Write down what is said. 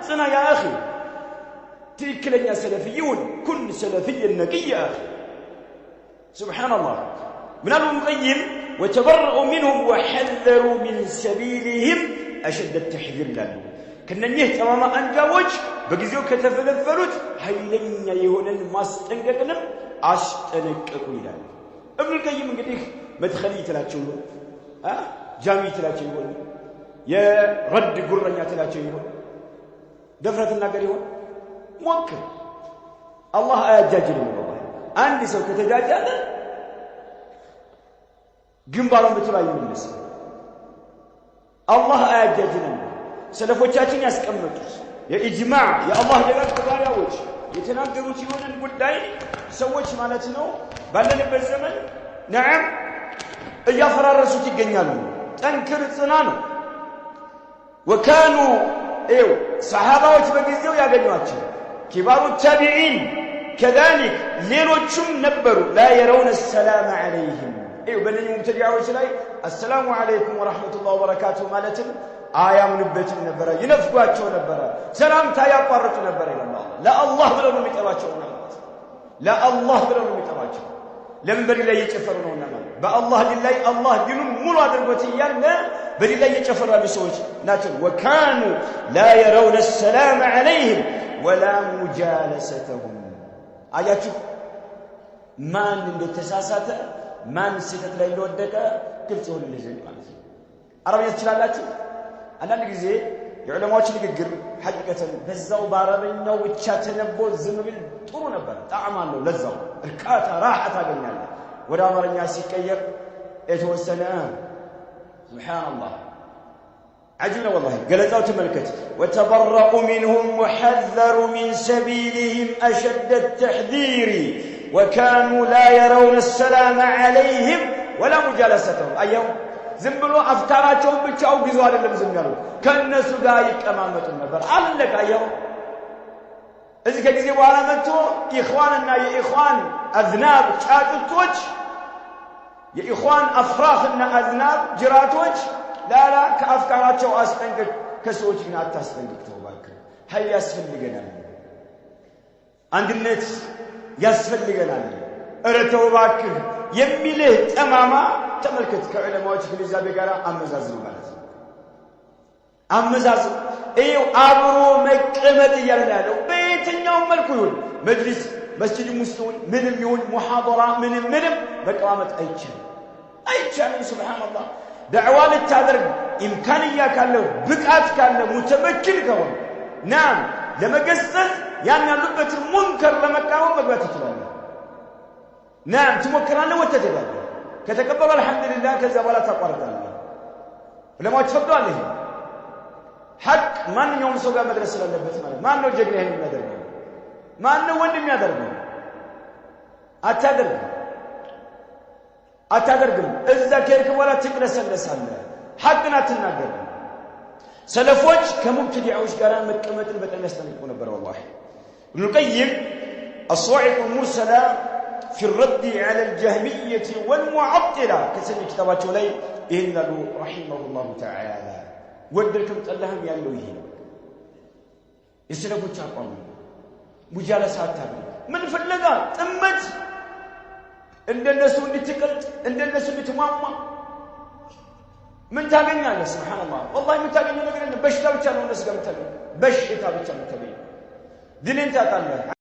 ጽና ያ አኺ ትክክለኛ ሰለፊዩን ኩን ሰለፊየን ነቅይ ያ አኺ ሱብሓነላህ ምን አሉ ሙቀይም وتبرؤوا منهم وحذروا من سبيلهم أشد التحذير له كننيه تماما أنجاوج بجزيو كتفلفلوت هيلن يهونن ماستنققنم أشتنققوا إلى ابن القيم من قديك مدخلي تلاتشو جامي تلاتشو يا رد قرنيا تلاتشو دفرة الناقر يهون موكر الله أجاجل من الله عندي سو كتجاجل ግንባሩን በተባይ ይመለስ አላህ አያጃጅነን ሰለፎቻችን ያስቀመጡት የኢጅማዕ የአላህ ደጋግ ተባሪያዎች የተናገሩት ይሆንን ጉዳይ ሰዎች ማለት ነው ባለንበት ዘመን ነዓም እያፈራረሱት ይገኛሉ ጠንክር ጽና ነው ወካኑ ሰሃባዎች በጊዜው ያገኟቸው ኪባሩ ታቢዒን كذلك ሌሎችም ነበሩ لا يرون السلام عليهم በእነኚህ ሙብተዲዓዎች ላይ አሰላሙ አለይኩም ወራህመቱላሂ ወበረካቱሁ ማለትም አያምኑበትም ነበረ ይነፍጓቸው ነበረ ሰላምታ ያቋርጡ ነበረ ይላል ለአላህ ብለው ነው የሚጠባቸው ማለት ለአላህ ብለው ነው የሚጠባቸው ለምን በዲን ላይ እየጨፈሩ ነውና ማለት በአላህ ዲን ላይ አላህ ዲኑን ሙሉ አድርጎት እያለ በዲን ላይ እየጨፈሩ ያሉ ሰዎች ናቸው ወካኑ لا يرون السلام عليهم ولا مجالستهم አያችሁ ማን እንደተሳሳተ ማን ሲተት ላይ እንደወደቀ ግልጽ ይሆንልኝ ዘንድ ማለት ነው አረብኛ ትችላላችሁ አንዳንድ ጊዜ የዑለማዎች ንግግር ሐቂቀተን በዛው በአረብኛው ብቻ ተነቦ ዝም ቢል ጥሩ ነበር ጣዕም አለው ለዛው እርካታ ራሐ ታገኛለህ ወደ አማርኛ ሲቀየር የተወሰነ ሱብሃንአላህ عجبنا والله قالوا تملكت وتبرؤوا منهم وحذروا من سبيلهم أشد التحذير وكانوا لا يرون السلام عليهم ولا مجالستهم أيهم زنبلوا أفكاراتهم بالشاو بزوال اللي بزنقلوا كالناس دايك أمامة النبر علك أيهم إذا كذبوا على منتو إخواننا يا إخوان أذناب شاتوتوش يا إخوان أفراخنا أذناب جراتوش لا كأفكاراتهم أسفنقك كسوتنا أتسفنقك توباك هاي يسفنقنا عند النت ያስፈልገናል እረተው ባክህ የሚልህ ጠማማ ተመልከት ከዑለማዎች ግንዛቤ ጋር አመዛዝን ማለት ነው አመዛዝን ይኸው አብሮ መቀመጥ ያለው በየትኛው መልኩ ይሁን መጅሊስ መስጂድ ሙስሊሙን ምንም ይሁን ሙሐደራ ምንም መቀማመጥ አይቻልም ሱብሃንአላህ ዳዕዋ ልታደርግ ኢምካንያ ካለው ብቃት ካለው ሙተመኪን ከሆነ ናም ለመገሰጽ ያን ያሉበት ሙንከር ለመቃወም መግባት ይችላል ናም ትሞክራለህ ወተደባለ ከተቀበለ አልহামዱሊላህ ከዛ በኋላ ታቋርጣለህ ለማዎች ፈቅዷል ይሄ ሐቅ ማንኛውም ሰው ጋር መድረስ ስላለበት ማለት ማን ነው ጀግና ይሄን የሚያደርገው ማን ነው ወንድም የሚያደርገው አታደርግም እዛ ከልክ በኋላ ትቅለሰለሳለህ ሐቅን አትናገርም ሰለፎች ከሙብተዲዓዎች ጋር መቀመጥን በጣም ያስተምሩ ነበር والله ابن القيم الصواعق المرسلة في الرد على الجهمية والمعطلة كسر كتاباته لي إنه رحمه الله تعالى ودركم تلهم يالله يهين يسلفوا تشاقون مجالسات تابعين من فلقا تمت عند الناس اللي تقلت عند الناس اللي تماما من تاغني الله سبحان الله والله من تاغني ነገር በሽታ ብቻ ነው እንደስገምተው በሽታ ብቻ ነው ተበይ ድልን ታጣለህ